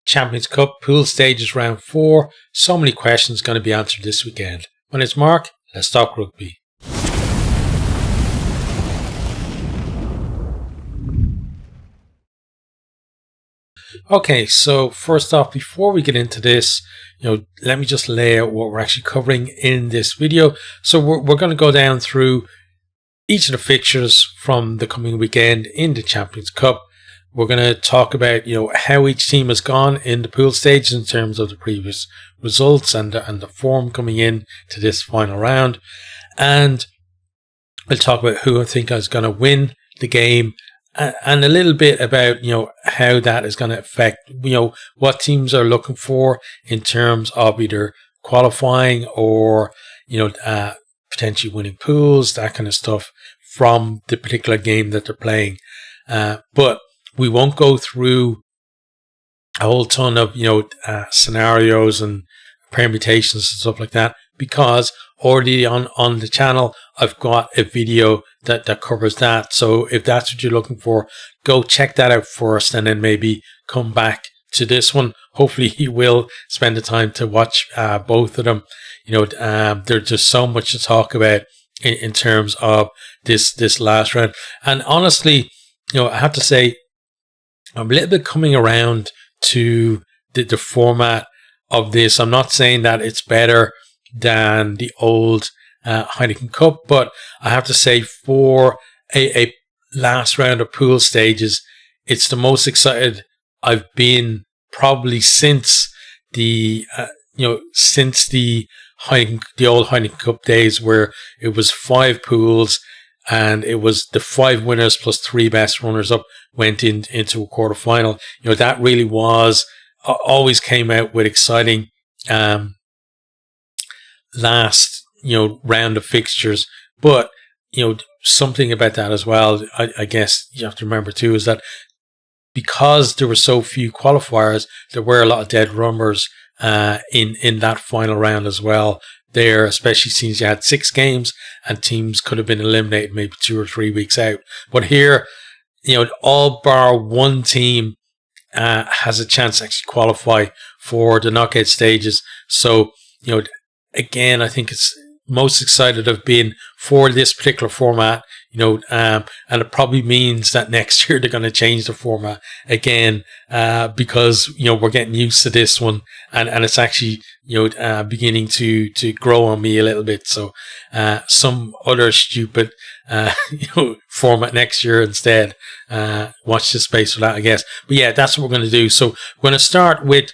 Champions Cup pool stages round 4. So many questions going to be answered this weekend. My name's Mark. Let's talk rugby. Okay, so first off, before we get into this, let me just lay out what we're actually covering in this video. So we're going to go down through each of the fixtures from the coming weekend in the Champions Cup. We're going to talk about, how each team has gone in the pool stages in terms of the previous results and the form coming in to this final round. And we'll talk about who I think is going to win the game and a little bit about, how that is going to affect, what teams are looking for in terms of either qualifying or, potentially winning pools, that kind of stuff from the particular game that they're playing. But we won't go through a whole ton of, scenarios and permutations and stuff like that, because already on the channel, I've got a video that covers that. So if that's what you're looking for, go check that out first and then maybe come back to this one. Hopefully you will spend the time to watch both of them. There's just so much to talk about in terms of this last round. And honestly, I have to say, I'm a little bit coming around to the format of this. I'm not saying that it's better than the old Heineken Cup, but I have to say for a last round of pool stages, it's the most excited I've been probably since the since the old Heineken Cup days, where it was 5 pools and it was the 5 winners plus 3 best runners up went into a quarter final. That really was always came out with exciting last round of fixtures. But something about that as well, I guess you have to remember too, is that because there were so few qualifiers, there were a lot of dead runners in that final round as well there, especially since you had 6 games and teams could have been eliminated maybe 2 or 3 weeks out. But here, all bar one team has a chance to actually qualify for the knockout stages. So, again, I think it's most excited I've been for this particular format, and it probably means that next year they're going to change the format again, because, we're getting used to this one and it's actually, beginning to grow on me a little bit. So, some other stupid, format next year instead. Watch this space for that, I guess. But yeah, that's what we're going to do. So we're going to start with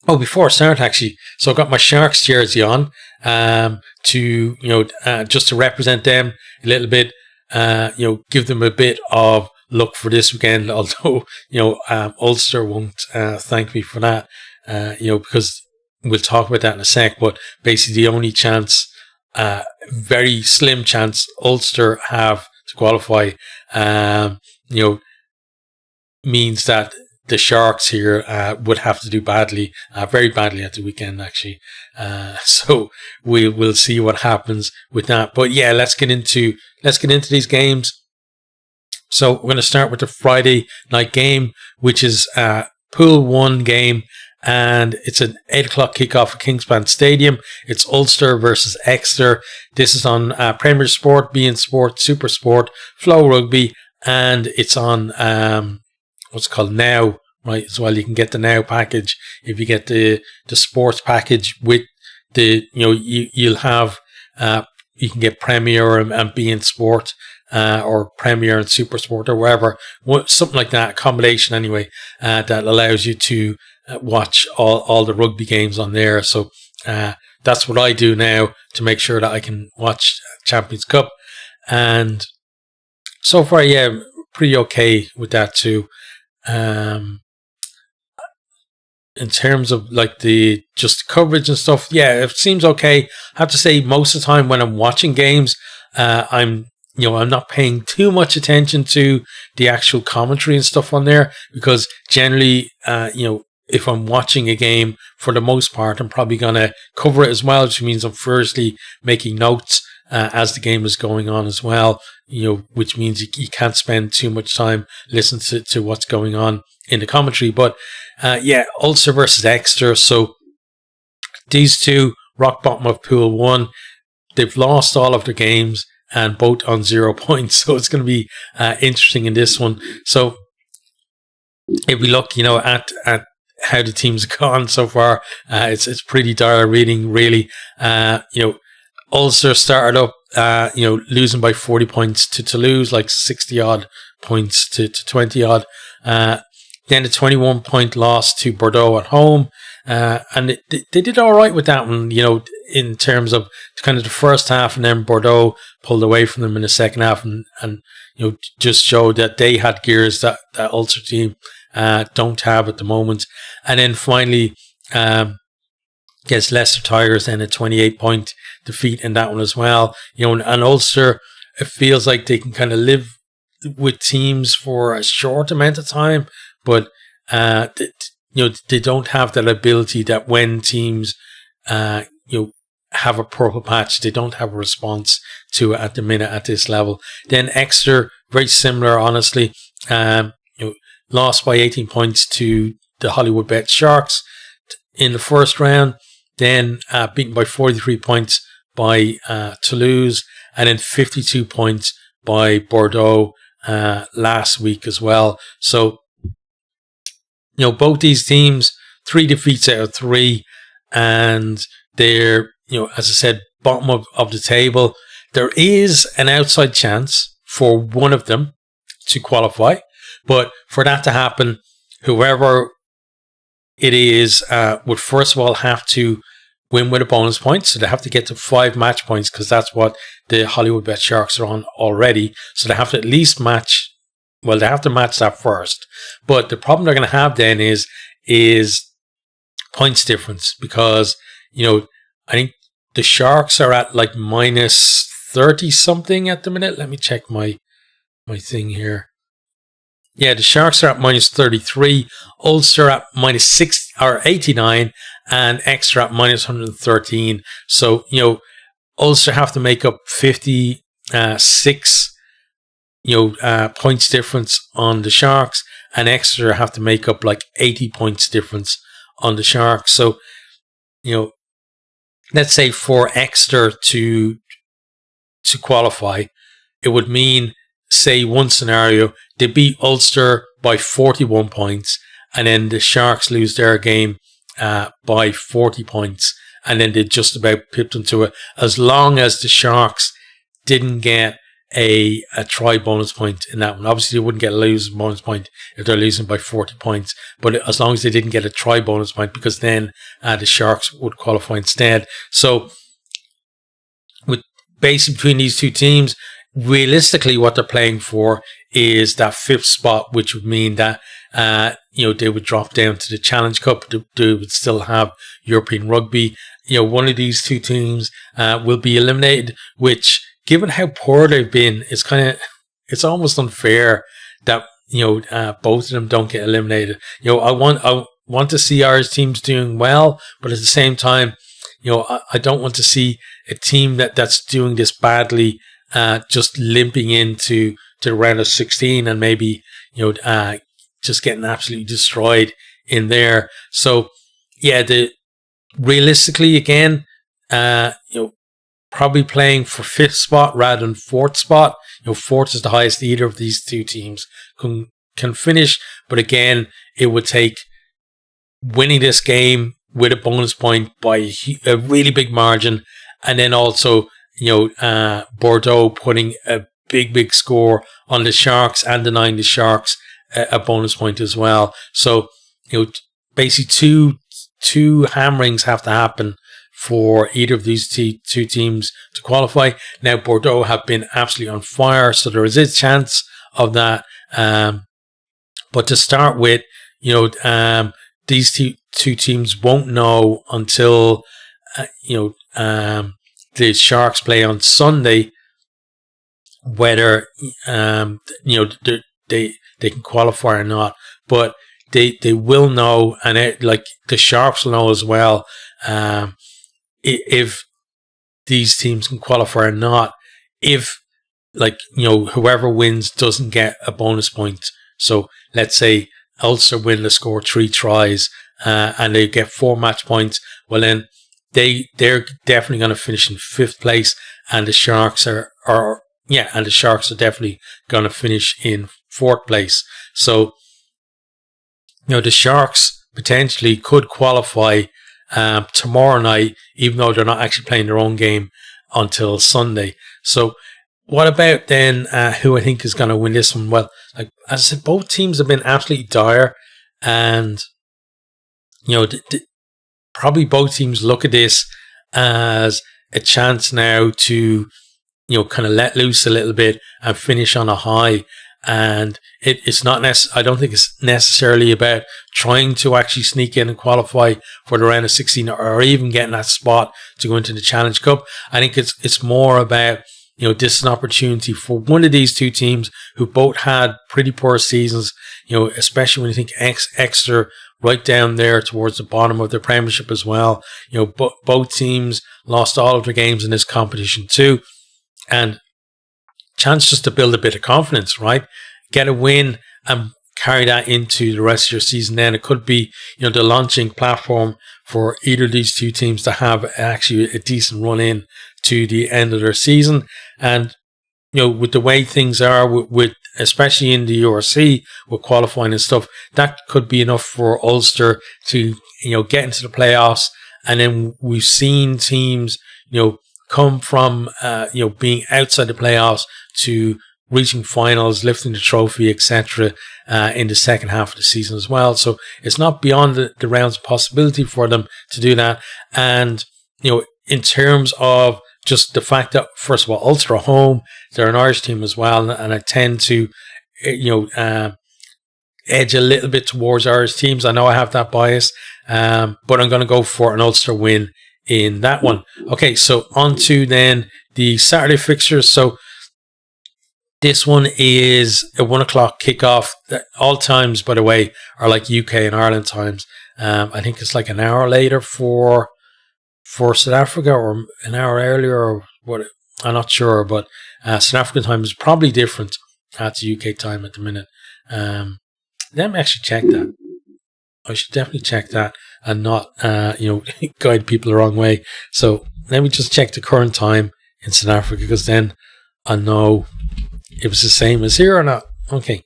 before I start, actually, so I've got my Sharks jersey on, to, just to represent them a little bit, give them a bit of luck for this weekend, although, Ulster won't, thank me for that, because we'll talk about that in a sec, but basically the only chance, very slim chance Ulster have to qualify, means that the Sharks here would have to do badly, very badly at the weekend, actually. So we'll see what happens with that. But yeah, let's get into these games. So we're going to start with the Friday night game, which is Pool 1 game, and it's an 8 o'clock kickoff at Kingspan Stadium. It's Ulster versus Exeter. This is on Premier Sport, beIN Sport, Super Sport, Flow Rugby, and it's on what's called Now, right, as well. You can get the Now package if you get the sports package with the, you'll have, you can get Premier and beIN Sport, or Premier and Super Sport, or wherever, something like that, a combination anyway, that allows you to watch all the rugby games on there. So that's what I do now to make sure that I can watch Champions Cup. And so far, yeah, pretty okay with that too. In terms of like the just coverage and stuff, yeah, it seems okay. I have to say, most of the time when I'm watching games, I'm not paying too much attention to the actual commentary and stuff on there, because generally, if I'm watching a game, for the most part, I'm probably going to cover it as well, which means I'm firstly making notes as the game is going on as well, which means you can't spend too much time listening to what's going on in the commentary. But Ulster versus Exeter. So these two, rock bottom of Pool 1, they've lost all of their games and both on 0 points. So it's going to be interesting in this one. So if we look, at how the teams have gone so far, it's pretty dire reading, really. Ulster started up, losing by 40 points to Toulouse, like 60 odd points to 20 odd. Then a 21 point loss to Bordeaux at home. And they did all right with that one, in terms of kind of the first half, and then Bordeaux pulled away from them in the second half and just showed that they had gears that Ulster team don't have at the moment. And then finally, against Leicester Tigers, and a 28 point defeat in that one as well. And Ulster, it feels like they can kind of live with teams for a short amount of time, but they don't have that ability that when teams have a purple patch, they don't have a response to it at the minute at this level. Then Exeter, very similar, honestly. Lost by 18 points to the Hollywood Bet Sharks in the first round, then beaten by 43 points by Toulouse, and then 52 points by Bordeaux last week as well. So, both these teams, 3 defeats out of 3, and they're, as I said, bottom of the table. There is an outside chance for one of them to qualify, but for that to happen, whoever it is would first of all have to win with a bonus point. So they have to get to 5 match points, because that's what the Hollywood Bet Sharks are on already. So they have to at least match. Well, they have to match that first. But the problem they're going to have then is points difference, because, I think the Sharks are at like minus 30 something at the minute. Let me check my thing here. Yeah, the Sharks are at minus 33, Ulster at minus 6 or 89, and Exeter at minus 113. So, Ulster have to make up 56 points difference on the Sharks, and Exeter have to make up like 80 points difference on the Sharks. So, let's say for Exeter to qualify, it would mean, say, one scenario, they beat Ulster by 41 points, and then the Sharks lose their game by 40 points, and then they just about pipped them to it, as long as the Sharks didn't get a try bonus point in that one. Obviously, they wouldn't get a losing bonus point if they're losing by 40 points, but as long as they didn't get a try bonus point, because then the Sharks would qualify instead. So, with basically between these two teams, realistically, what they're playing for is that 5th spot, which would mean that they would drop down to the Challenge Cup. They would still have European rugby. One of these two teams will be eliminated, which, given how poor they've been, it's almost unfair that both of them don't get eliminated. I want to see our teams doing well, but at the same time, I don't want to see a team that's doing this badly just limping into the round of 16 and maybe just getting absolutely destroyed in there. So realistically, again, probably playing for 5th spot rather than 4th spot. 4th is the highest either of these two teams can finish, but again, it would take winning this game with a bonus point by a really big margin, and then also Bordeaux putting a big score on the Sharks and denying the Sharks a bonus point as well. So basically two hammerings have to happen for either of these two teams to qualify. Now, Bordeaux have been absolutely on fire, so there is a chance of that. But to start with, these two teams won't know until the Sharks play on Sunday whether they can qualify or not. But they will know, and the Sharks will know as well. If these teams can qualify or not if, like, whoever wins doesn't get a bonus point. So let's say Ulster win, they score 3 tries, and they get 4 match points. Well, then they're definitely going to finish in 5th place, and the Sharks are definitely going to finish in 4th place. So, the Sharks potentially could qualify tomorrow night, even though they're not actually playing their own game until Sunday. So, what about then who I think is going to win this one? Well, like as I said, both teams have been absolutely dire, and probably both teams look at this as a chance now to kind of let loose a little bit and finish on a high. And it's not I don't think it's necessarily about trying to actually sneak in and qualify for the round of 16 or even getting that spot to go into the Challenge Cup. I think it's more about, this is an opportunity for one of these two teams who both had pretty poor seasons, especially when you think Exeter right down there towards the bottom of the Premiership as well. Both teams lost all of their games in this competition too. And chance just to build a bit of confidence, right? Get a win and carry that into the rest of your season. Then it could be, the launching platform for either of these two teams to have actually a decent run in to the end of their season. And, with the way things are with especially in the URC with qualifying and stuff, that could be enough for Ulster to, get into the playoffs. And then we've seen teams, come from, being outside the playoffs to reaching finals, lifting the trophy, etc., in the second half of the season as well. So it's not beyond the realms of possibility for them to do that. And, in terms of just the fact that, first of all, Ulster are home, they're an Irish team as well, and I tend to, edge a little bit towards Irish teams. I know I have that bias, but I'm going to go for an Ulster win in that one. Okay, so on to then the Saturday fixtures. So this one is a 1 o'clock kickoff. All times, by the way, are like UK and Ireland times. I think it's like an hour later for South Africa, or an hour earlier, or what? I'm not sure, but South African time is probably different to UK time at the minute. Let me actually check that. I should definitely check that and not, guide people the wrong way. So let me just check the current time in South Africa, because then I know it was the same as here or not. Okay.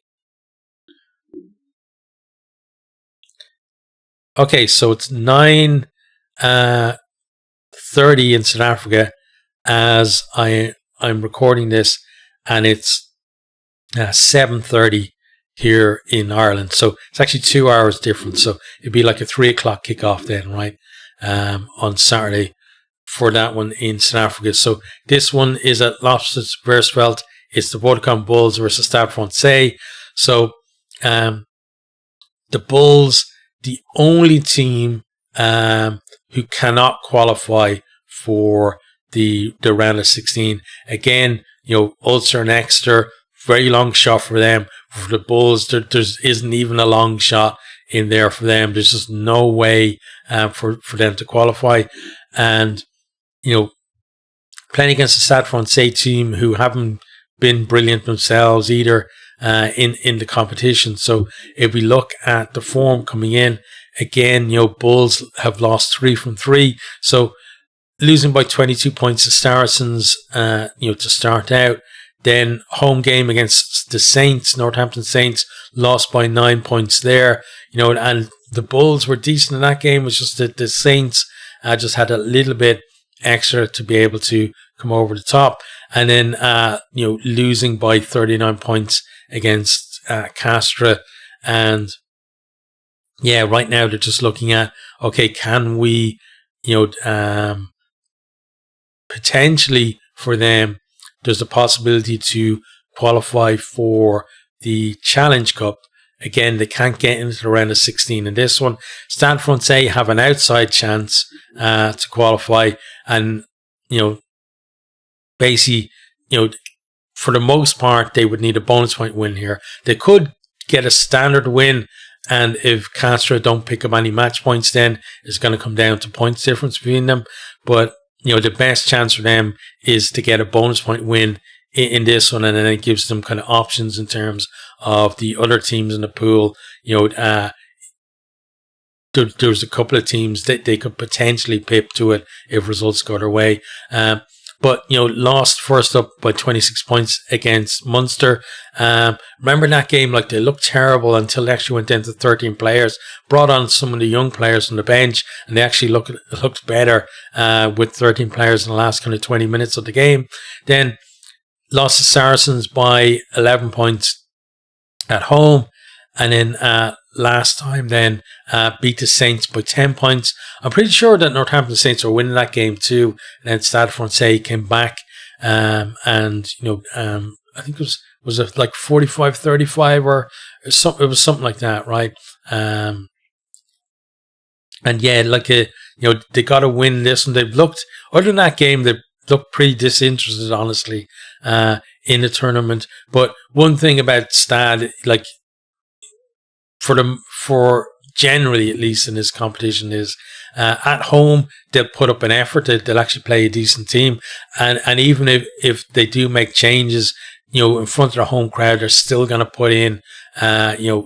Okay, so it's 9:30 in South Africa as I'm recording this, and it's 7:30 here in Ireland. So it's actually 2 hours difference. So it'd be like a 3 o'clock kickoff then, right? On Saturday for that one in South Africa. So this one is at Lobstersversveld. It's the Vodacom Bulls versus Stade Francais. So the Bulls, the only team who cannot qualify for the round of 16. Again, Ulster and Exeter, very long shot for them. For the Bulls, there isn't even a long shot in there for them. There's just no way for them to qualify. And, playing against the Stade Francais team who haven't been brilliant themselves either in the competition. So if we look at the form coming in, again, Bulls have lost 3 from 3. So losing by 22 points to Saracens, to start out. Then home game against the Saints, Northampton Saints, lost by 9 points there. And the Bulls were decent in that game. It was just that the Saints just had a little bit extra to be able to come over the top. And then, losing by 39 points against Castre. And yeah, right now they're just looking at, okay, can we, potentially for them, there's a possibility to qualify for the Challenge Cup. Again, they can't get into the round of 16 in this one. Stade Francais have an outside chance to qualify. And, basically, for the most part, they would need a bonus point win here. They could get a standard win. And if Castre don't pick up any match points, then it's going to come down to points difference between them. But the best chance for them is to get a bonus point win in this one, and then it gives them kind of options in terms of the other teams in the pool. There's a couple of teams that they could potentially pip to it if results go their way. But, lost first up by 26 points against Munster. Remember that game, they looked terrible until they actually went down to 13 players, brought on some of the young players from the bench, and they actually looked better with 13 players in the last kind of 20 minutes of the game. Then lost to Saracens by 11 points at home. And then last time then beat the Saints by 10 points. I'm pretty sure that Northampton Saints were winning that game too. And then Stade Francais came back and I think it was it like 45-35 or something. It was something like that, right? And yeah, they got to win this, and they've looked, other than that game, they've looked pretty disinterested, honestly, in the tournament. But one thing about Stade, for generally, at least in this competition, is at home they'll put up an effort. They'll actually play a decent team, and even if they do make changes, in front of their home crowd, they're still going to put in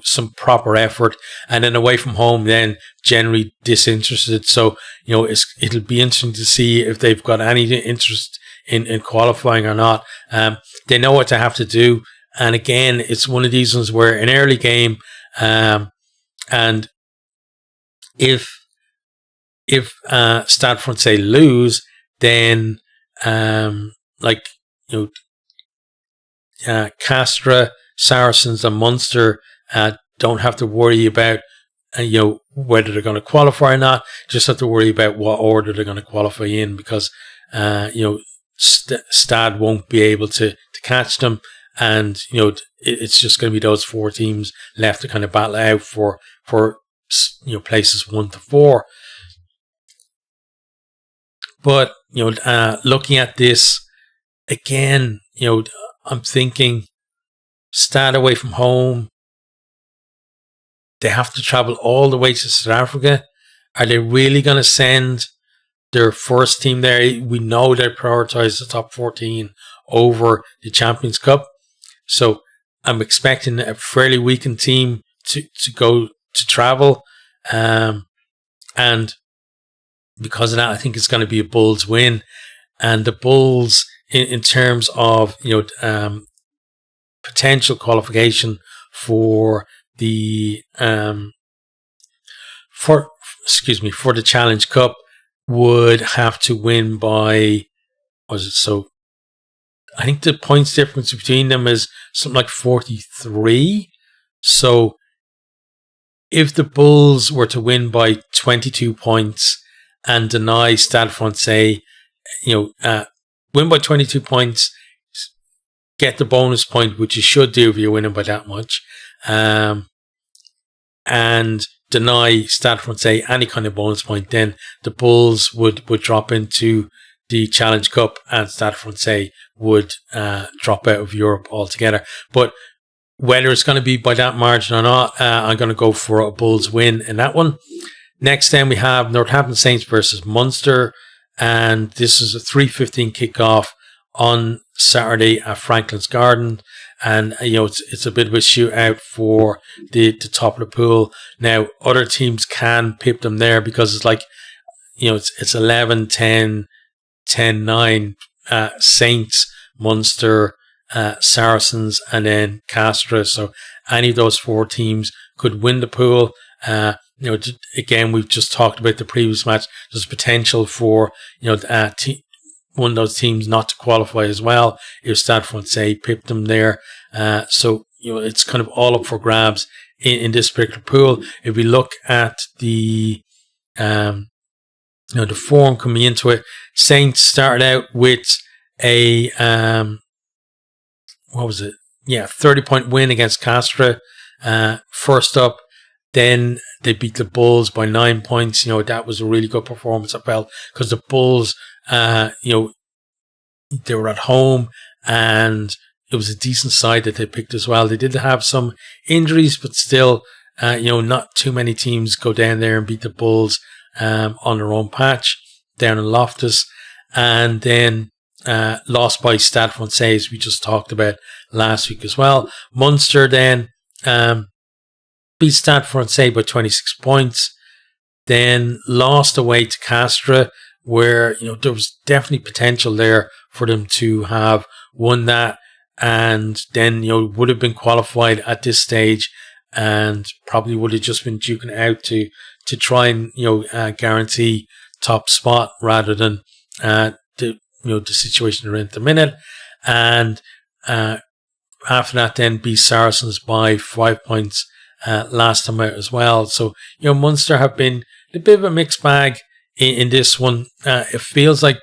some proper effort. And then away from home, then generally disinterested. So it'll be interesting to see if they've got any interest in qualifying or not. They know what they have to do, and again, it's one of these ones where an early game. And if Stade Francais lose, then Castre, Saracens, and Munster don't have to worry about whether they're going to qualify or not. Just have to worry about what order they're going to qualify in, because Stade won't be able to catch them. And, it's just going to be those four teams left to kind of battle out for places 1 to 4. But, looking at this again, I'm thinking Stade away from home. They have to travel all the way to South Africa. Are they really going to send their first team there? We know they prioritise the top 14 over the Champions Cup. So I'm expecting a fairly weakened team to travel. And because of that, I think it's going to be a Bulls win. And the Bulls, in terms of, potential qualification for the, for the Challenge Cup, would have to win by, I think the points difference between them is something like 43. So if the Bulls were to win by 22 points and deny Stade Francais, win by 22 points, get the bonus point, which you should do if you're winning by that much, and deny Stade Francais any kind of bonus point, then the Bulls would drop into the Challenge Cup, and Stade Francais would drop out of Europe altogether. But whether it's going to be by that margin or not, I'm going to go for a Bulls win in that one. Next, then we have Northampton Saints versus Munster, and this is a 3:15 kickoff on Saturday at Franklin's Garden. And it's a bit of a shootout for the top of the pool. Now, other teams can pip them there because it's it's 11-10. 10-9, Saints, Munster, Saracens, and then Castre. So any of those four teams could win the pool. Again, we've just talked about the previous match. There's potential for one of those teams not to qualify as well if Stade Francais pipped them there. So it's kind of all up for grabs in this particular pool. If we look at the the form coming into it, Saints started out with a 30-point win against Castre. First up, then they beat the Bulls by 9 points. That was a really good performance, I felt, because the Bulls, they were at home and it was a decent side that they picked as well. They did have some injuries, but still, not too many teams go down there and beat the Bulls on their own patch down in Loftus. and then lost by Stade Francais, we just talked about last week as well. Munster then beat Stade Francais by 26 points, then lost away to Castre, where there was definitely potential there for them to have won that, and then would have been qualified at this stage, and probably would have just been duking out to try and guarantee top spot rather than the situation they're in at the minute. And after that, then beat Saracens by 5 points last time out as well. So Munster have been a bit of a mixed bag in this one. It feels like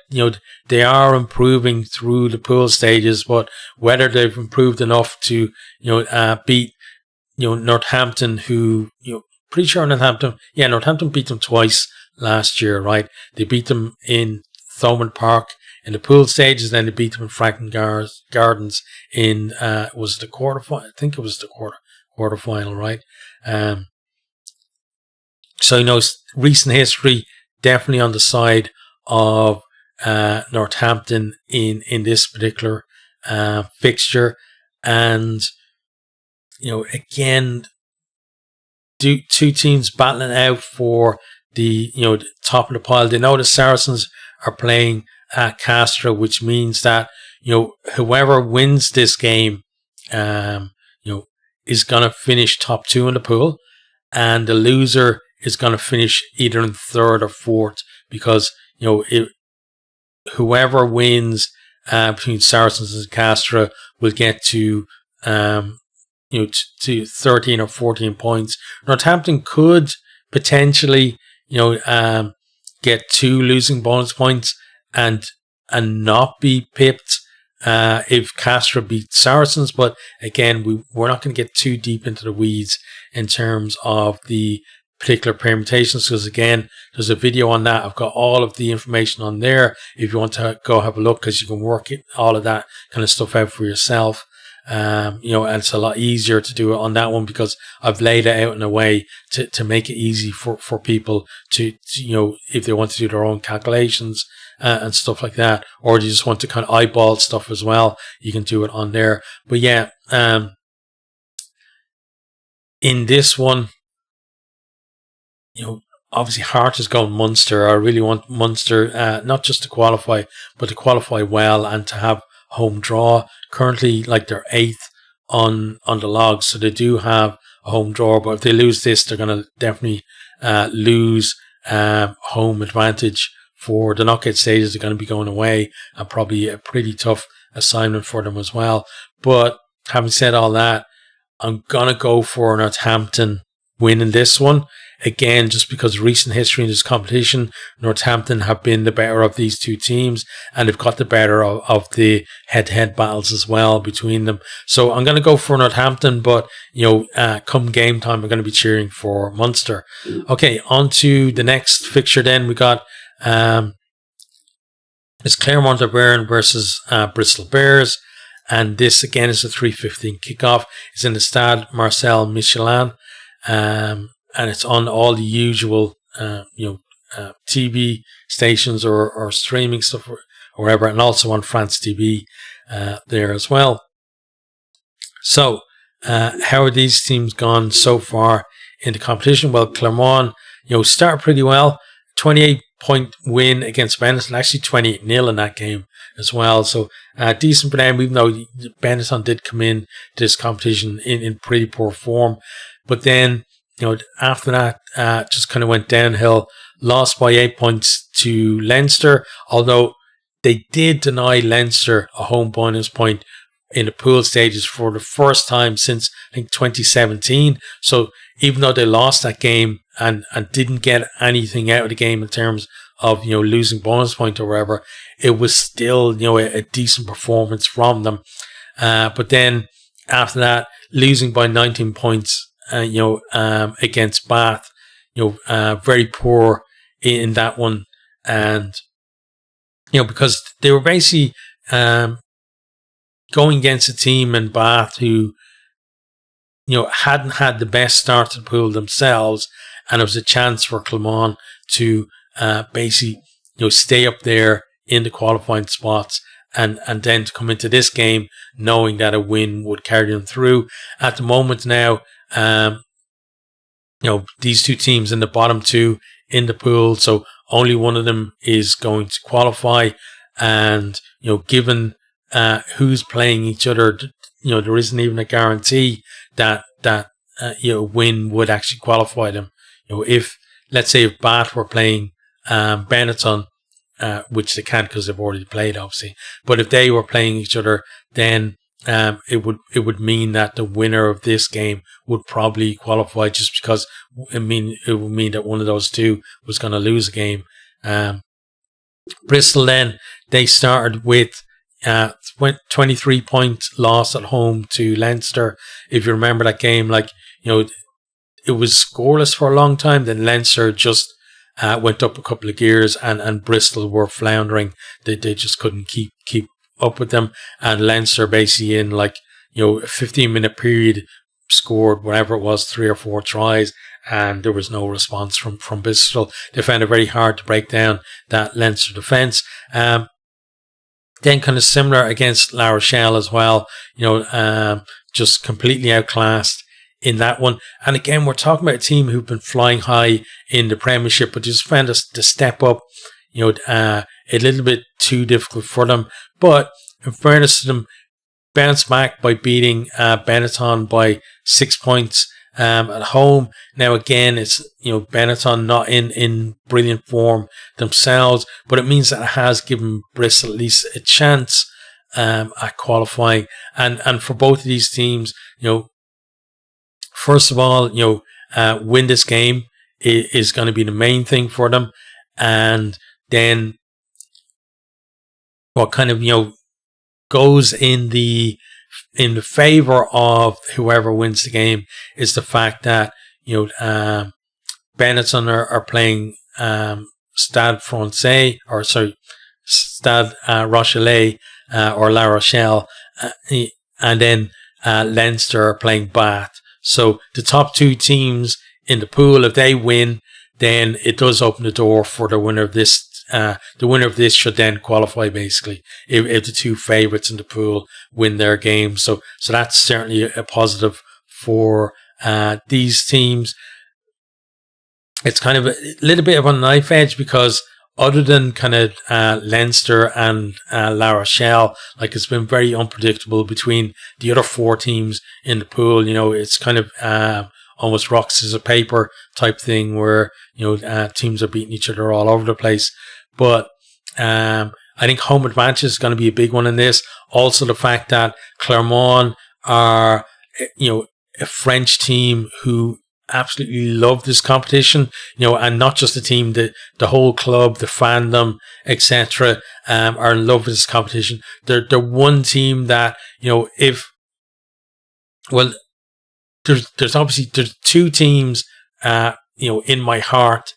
they are improving through the pool stages, but whether they've improved enough to beat Northampton, who pretty sure Northampton beat them twice last year, right? They beat them in Thomond Park in the pool stages, then they beat them in Franklin Gardens in was it the quarterfinal? I think it was the quarterfinal, right? So recent history definitely on the side of Northampton in this particular fixture, and again, two teams battling out for the top of the pile. They know the Saracens are playing at Castre, which means that whoever wins this game is going to finish top 2 in the pool, and the loser is going to finish either in 3rd or 4th, because whoever wins between Saracens and Castre will get to to 13 or 14 points. Northampton could potentially get 2 losing bonus points and not be pipped if Castre beat Saracens, but again, we're not going to get too deep into the weeds in terms of the particular permutations, because again, there's a video on that. I've got all of the information on there if you want to go have a look, because you can work all of that kind of stuff out for yourself. And it's a lot easier to do it on that one because I've laid it out in a way to make it easy for people to if they want to do their own calculations and stuff like that, or you just want to kind of eyeball stuff as well, you can do it on there. But yeah, in this one, obviously heart is going Munster. I really want Munster not just to qualify, but to qualify well and to have home draw. Currently, they're 8th on the log, so they do have a home draw, but if they lose this, they're going to definitely lose home advantage for the knockout stages. They're going to be going away, and probably a pretty tough assignment for them as well. But having said all that, I'm going to go for Northampton winning this one. Again, just because recent history in this competition, Northampton have been the better of these two teams, and they've got the better of the head-to-head battles as well between them. So I'm going to go for Northampton, but come game time, I'm going to be cheering for Munster. Okay, on to the next fixture. Then we got it's Clermont Auvergne versus Bristol Bears, and this again is a 3:15 kickoff. It's in the Stade Marcel Michelin. And it's on all the usual, TV stations or streaming stuff or wherever, and also on France TV there as well. So, how are these teams gone so far in the competition? Well, Clermont, start pretty well, 28-point win against Benetton, actually 28-0 in that game as well. So, decent for them, even though Benetton did come in to this competition in pretty poor form. But then, after that, just kind of went downhill, lost by 8 points to Leinster, although they did deny Leinster a home bonus point in the pool stages for the first time since, I think, 2017. So even though they lost that game and didn't get anything out of the game in terms of, losing bonus point or whatever, it was still, a decent performance from them. But then after that, losing by 19 points, against Bath, very poor in that one, and because they were basically going against a team in Bath who hadn't had the best start to the pool themselves, and it was a chance for Clermont to basically stay up there in the qualifying spots, and then to come into this game knowing that a win would carry them through. At the moment now, these two teams in the bottom two in the pool, so only one of them is going to qualify. And, given who's playing each other, there isn't even a guarantee that win would actually qualify them. If, let's say, if Bath were playing Benetton, which they can't because they've already played, obviously, but if they were playing each other, then it would mean that the winner of this game would probably qualify, just because it would mean that one of those two was going to lose a game. Bristol, then, they started with 23-point loss at home to Leinster. If you remember that game, it was scoreless for a long time. Then Leinster just went up a couple of gears, and Bristol were floundering. They just couldn't keep up with them. And Leinster basically in a 15-minute period scored whatever it was, 3 or 4 tries, and there was no response from Bristol. They found it very hard to break down that Leinster defence. Then kind of similar against La Rochelle as well, just completely outclassed in that one. And again, we're talking about a team who've been flying high in the Premiership, but just found us to step up, a little bit too difficult for them. But in fairness to them, bounced back by beating Benetton by 6 points at home. Now again, it's Benetton not in brilliant form themselves, but it means that it has given Bristol at least a chance at qualifying. And for both of these teams, first of all, win this game is going to be the main thing for them, and then what kind of goes in the favor of whoever wins the game is the fact that Benetton are playing Stade Francais, or sorry, Stade Rochelle or La Rochelle, and then Leinster are playing Bath. So the top two teams in the pool, if they win, then it does open the door for the winner of this. The winner of this should then qualify, basically, if the two favourites in the pool win their game. So that's certainly a positive for these teams. It's kind of a little bit of a knife edge, because other than kind of Leinster and La Rochelle, it's been very unpredictable between the other 4 teams in the pool. It's kind of almost rock, scissors, paper type thing where, teams are beating each other all over the place. But I think home advantage is going to be a big one in this. Also, the fact that Clermont are, a French team who absolutely love this competition, and not just the team, the whole club, the fandom, etc., are in love with this competition. They're one team that, there's obviously 2 teams, in my heart,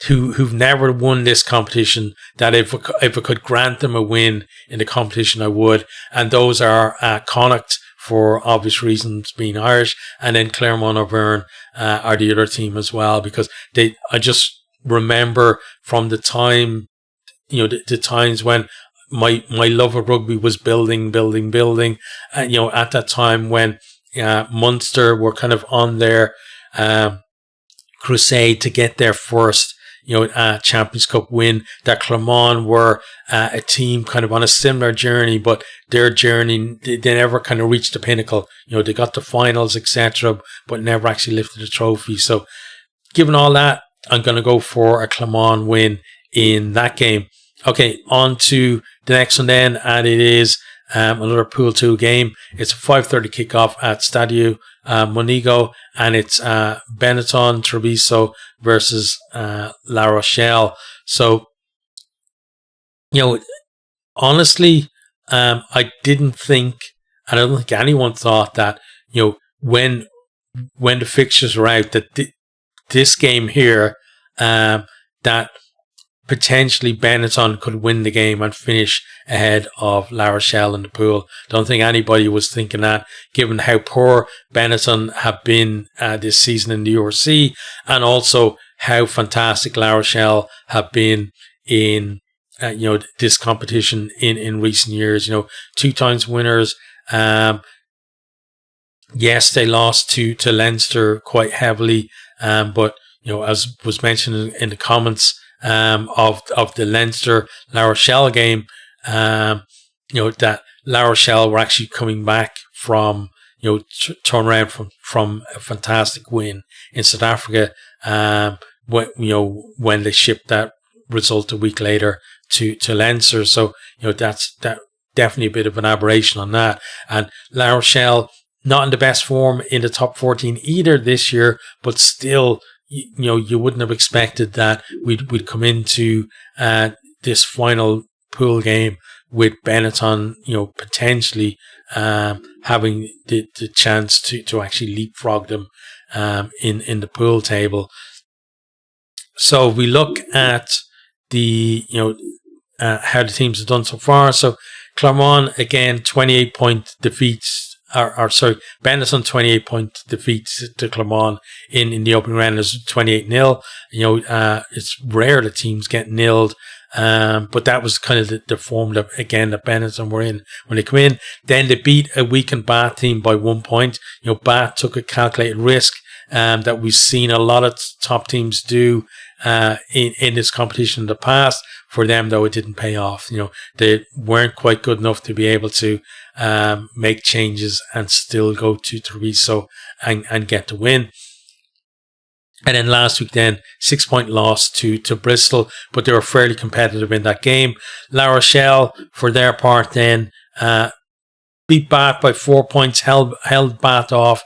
who've never won this competition, that if I could grant them a win in the competition, I would. And those are Connacht, for obvious reasons, being Irish, and then Clermont Auvergne are the other team as well, because I just remember from the time, the times when my love of rugby was building, and at that time when Munster were kind of on their crusade to get their first Champions Cup win, that Clermont were a team kind of on a similar journey, but their journey, they never kind of reached the pinnacle. They got to finals, etc., but never actually lifted a trophy. So given all that, I'm going to go for a Clermont win in that game. Okay, on to the next one then, and it is another Pool 2 game. It's a 5:30 kickoff at Stade Montego, and it's Benetton Treviso versus La Rochelle. So, honestly, I didn't think, and I don't think anyone thought that, when the fixtures were out, that this game here, that potentially Benetton could win the game and finish ahead of La Rochelle in the pool. Don't think anybody was thinking that, given how poor Benetton have been this season in the URC, and also how fantastic La Rochelle have been in this competition in recent years. 2 times winners. Yes, they lost to Leinster quite heavily, but as was mentioned in the comments of the Leinster La Rochelle game, that La Rochelle were actually coming back from turn around from a fantastic win in South Africa, when they shipped that result a week later to Leinster. So that's definitely a bit of an aberration on that. And La Rochelle, not in the best form in the top 14 either this year, but still, you wouldn't have expected that we'd come into this final pool game with Benetton, potentially having the chance to actually leapfrog them in the pool table. So if we look at the how the teams have done so far. So Clermont, again, 28-point defeats. Benetton 28-point defeats to Clermont in the opening round. Is 28-0. It's rare that teams get nilled, but that was kind of the form that Benetton were in when they come in. Then they beat a weakened Bath team by 1 point. Bath took a calculated risk that we've seen a lot of top teams do in this competition in the past. For them, though, it didn't pay off. They weren't quite good enough to be able to make changes and still go 2-3 and get the win. And then last week, 6-point loss to Bristol, but they were fairly competitive in that game. La Rochelle, for their part, beat Bath by 4 points, held Bath off.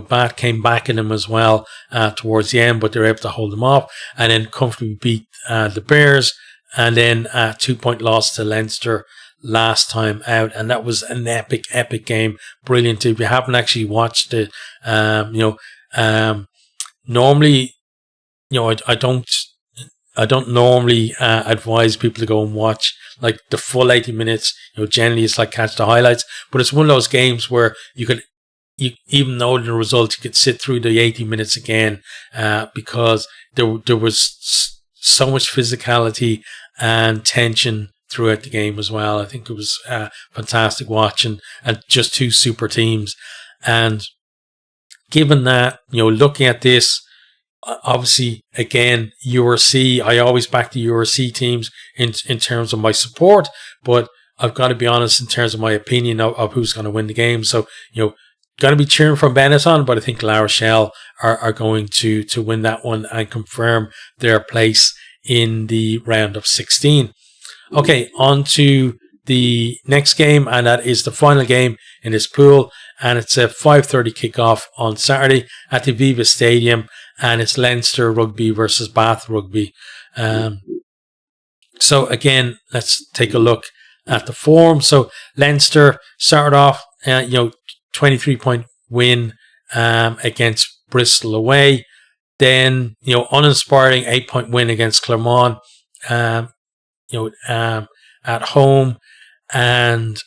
Bath came back in them as well towards the end, but they were able to hold them off, and then comfortably beat the Bears. And then a 2-point loss to Leinster last time out, and that was an epic game. Brilliant. If you haven't actually watched it, normally, I don't normally advise people to go and watch like the full 80 minutes. Generally it's like catch the highlights, but it's one of those games where you even know the result, you could sit through the 80 minutes again, because there was so much physicality and tension throughout the game as well. I think it was fantastic watching, and just 2 super teams. And given that, looking at this, obviously, again, URC, I always back the URC teams in terms of my support, but I've got to be honest in terms of my opinion of who's going to win the game. So, going to be cheering for Benetton, but I think La Rochelle are going to win that one and confirm their place in the round of 16. Okay, on to the next game, and that is the final game in this pool, and it's a 5:30 kickoff on Saturday at the Viva Stadium, and it's Leinster Rugby versus Bath Rugby. So again, let's take a look at the form. So Leinster started off, 23-point win against Bristol away. Then, uninspiring 8-point win against Clermont, at home. And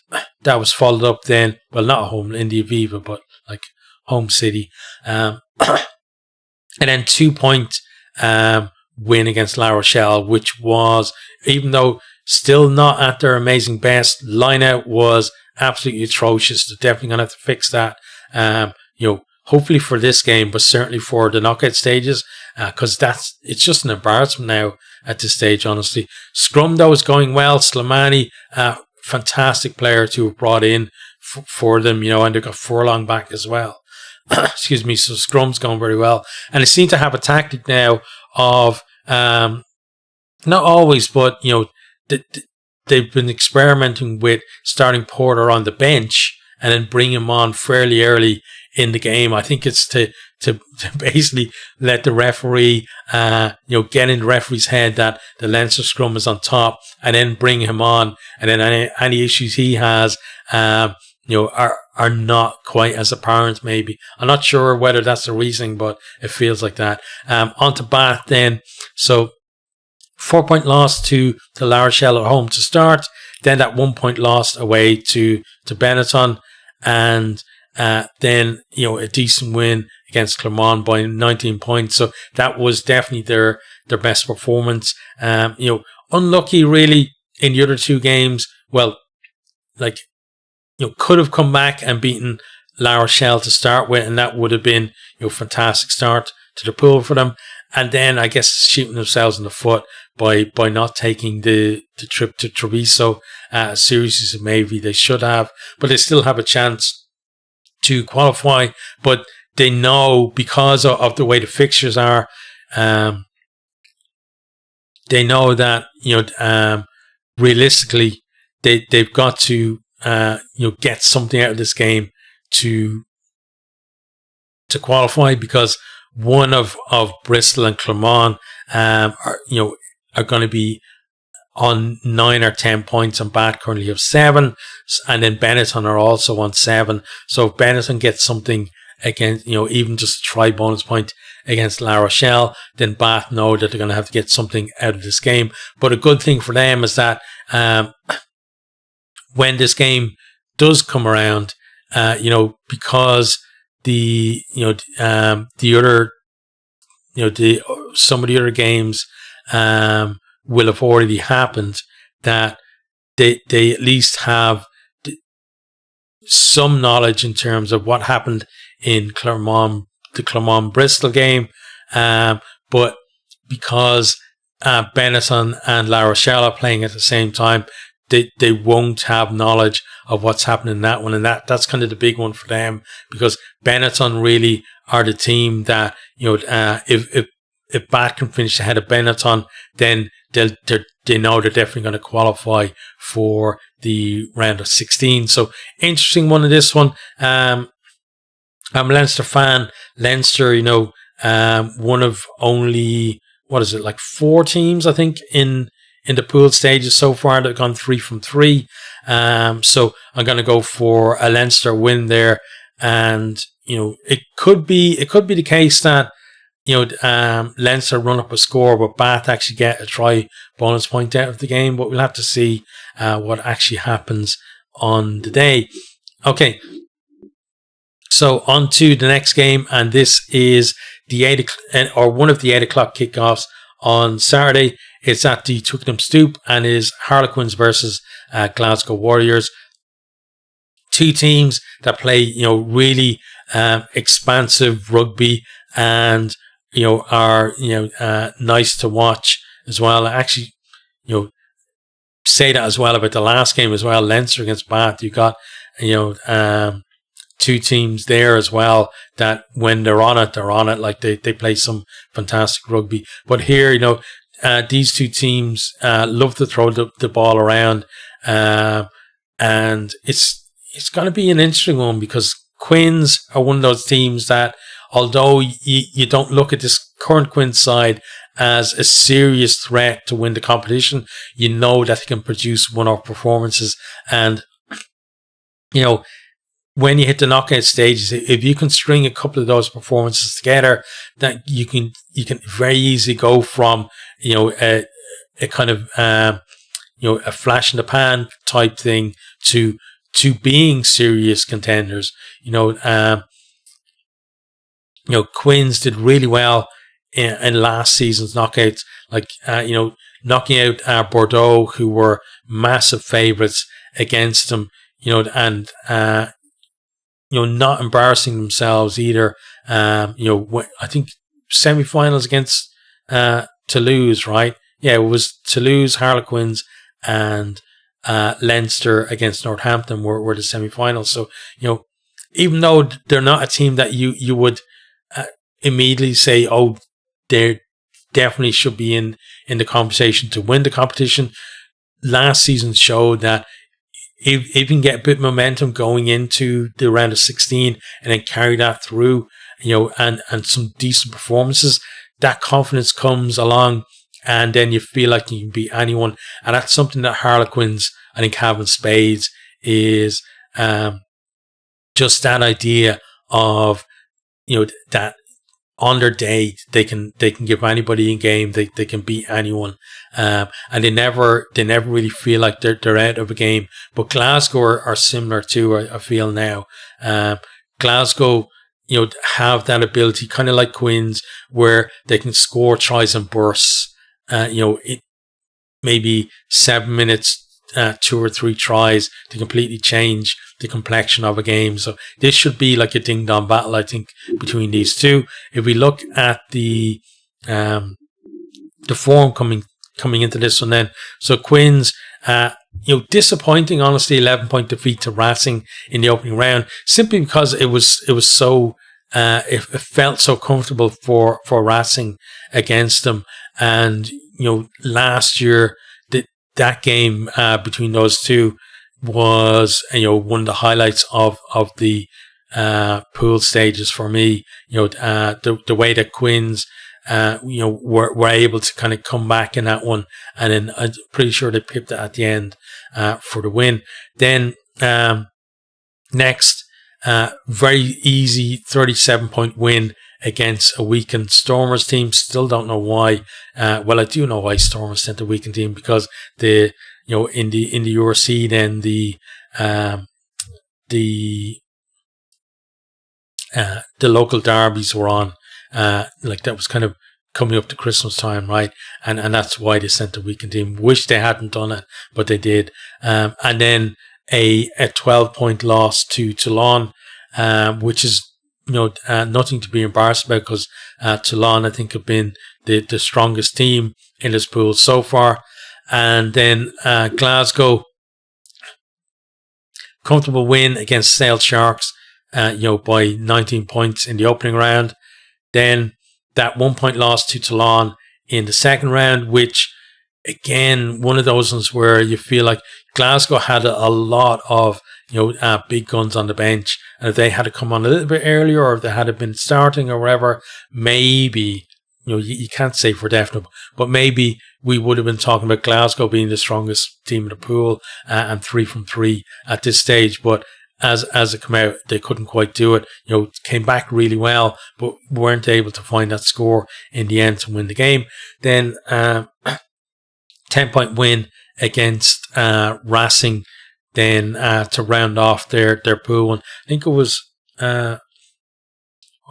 that was followed up then, well, not home, in the Aviva, but like home city. And then 2-point win against La Rochelle, which was, even though still not at their amazing best, line-out was absolutely atrocious. They're definitely going to have to fix that. Hopefully for this game, but certainly for the knockout stages, because it's just an embarrassment now at this stage, honestly. Scrum, though, is going well. Slimani, fantastic player to have brought in for them, and they've got Furlong back as well. Excuse me, so Scrum's going very well. And they seem to have a tactic now of, not always, but, they've been experimenting with starting Porter on the bench and then bring him on fairly early in the game. I think it's to basically let the referee, get in the referee's head that the Leinster scrum is on top, and then bring him on, and then any issues he has, are not quite as apparent. Maybe, I'm not sure whether that's the reasoning, but it feels like that. On to Bath then. So 4-point loss to La Rochelle at home to start. Then that 1-point loss away to Benetton, and then a decent win against Clermont by 19 points. So that was definitely their best performance. Unlucky really in the other two games, well, like, could have come back and beaten La Rochelle to start with, and that would have been, fantastic start to the pool for them. And then I guess shooting themselves in the foot by not taking the trip to Treviso as seriously as maybe they should have. But they still have a chance to qualify. But they know, because of the way the fixtures are, they know that realistically they've got to get something out of this game to qualify, because one of Bristol and Clermont are going to be on 9 or 10 points, and Bath currently have 7, and then Benetton are also on 7. So if Benetton gets something against, even just a try bonus point against La Rochelle, then Bath know that they're going to have to get something out of this game. But a good thing for them is that when this game does come around, because the other, some of the other games will have already happened, that they at least have some knowledge in terms of what happened in the Clermont Bristol game, but because Benetton and La Rochelle are playing at the same time, they won't have knowledge of what's happening in that one, and that's kind of the big one for them, because Benetton really are the team that if Bath can finish ahead of Benetton, then they know they're definitely going to qualify for the round of 16. So interesting one in this one. I'm a Leinster fan. Leinster, one of only, 4 teams, I think, in the pool stages so far that have gone 3 from 3. So I'm going to go for a Leinster win there, and it could be the case that Leinster run up a score, but Bath actually get a try bonus point out of the game. But we'll have to see what actually happens on the day. Okay, so on to the next game, and this is the one of the 8 o'clock kickoffs on Saturday. It's at the Twickenham Stoop, and is Harlequins versus Glasgow Warriors. Two teams that play, really expansive rugby, and are nice to watch as well. I actually, say that as well about the last game as well, Leinster against Bath. You got two teams there as well that when they're on it. Like they play some fantastic rugby. But here, these two teams love to throw the ball around, and it's going to be an interesting one, because Quins are one of those teams that, although you don't look at this current Quins side as a serious threat to win the competition, you know that they can produce one-off performances. And, when you hit the knockout stages, if you can string a couple of those performances together, that you can very easily go from, a kind of, a flash in the pan type thing to being serious contenders. Quins did really well in last season's knockouts, like knocking out Bordeaux, who were massive favourites against them, and not embarrassing themselves either. I think semi-finals against Toulouse, right? Yeah, it was Toulouse, Harlequins, and Leinster against Northampton were the semi-finals. So even though they're not a team that you would immediately say, oh, they definitely should be in the conversation to win the competition, last season showed that if you can get a bit of momentum going into the round of 16 and then carry that through, and some decent performances, that confidence comes along, and then you feel like you can beat anyone. And that's something that Harlequins, I think, have in spades, is just that idea of, that on their day they can give anybody in game, they can beat anyone, and they never really feel like they're out of a game. But Glasgow are similar too, I feel now. Glasgow, have that ability, kind of like Quins, where they can score tries and bursts. maybe 7 minutes, 2 or 3 tries to completely change the complexion of a game. So this should be like a ding-dong battle, I think, between these two. If we look at the form coming into this one, then so Quins, disappointing, honestly, 11-point defeat to Racing in the opening round, simply because it was so it felt so comfortable for Racing against them, and last year that game between those two was one of the highlights of the pool stages for me. The way that Quins were able to kind of come back in that one, and then I'm pretty sure they pipped it at the end for the win. Then next, very easy 37-point win against a weakened Stormers team. Still don't know why. Well, I do know why Stormers sent a weakened team, because in the URC, then the local derbies were on. Like that was kind of coming up to Christmas time, right? And that's why they sent a weekend team. Wish they hadn't done it, but they did. And then a 12-point loss to Toulon, which is nothing to be embarrassed about, because Toulon, I think, have been the strongest team in this pool so far. And then Glasgow, comfortable win against Sale Sharks, by 19 points in the opening round. Then that 1-point loss to Toulon in the second round, which, again, one of those ones where you feel like Glasgow had a lot of big guns on the bench, and if they had to come on a little bit earlier, or if they had been starting or whatever, maybe you can't say for definite, but maybe we would have been talking about Glasgow being the strongest team in the pool and 3 from 3 at this stage. But as it came out, they couldn't quite do it. Came back really well, but weren't able to find that score in the end to win the game. Then 10-point win against Racing, then to round off their pool. And I think it was what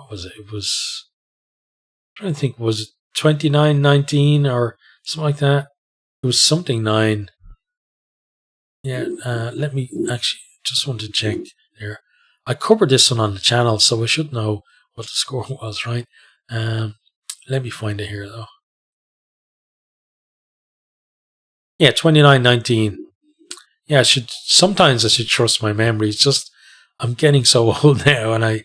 was it? It was, I'm trying to think, was it 29-19 or something like that? It was something 9. Yeah, let me actually just want to check there. I covered this one on the channel, so I should know what the score was, right? Let me find it here, though. Yeah, 29-19. Yeah, sometimes I should trust my memory. It's just, I'm getting so old now, and I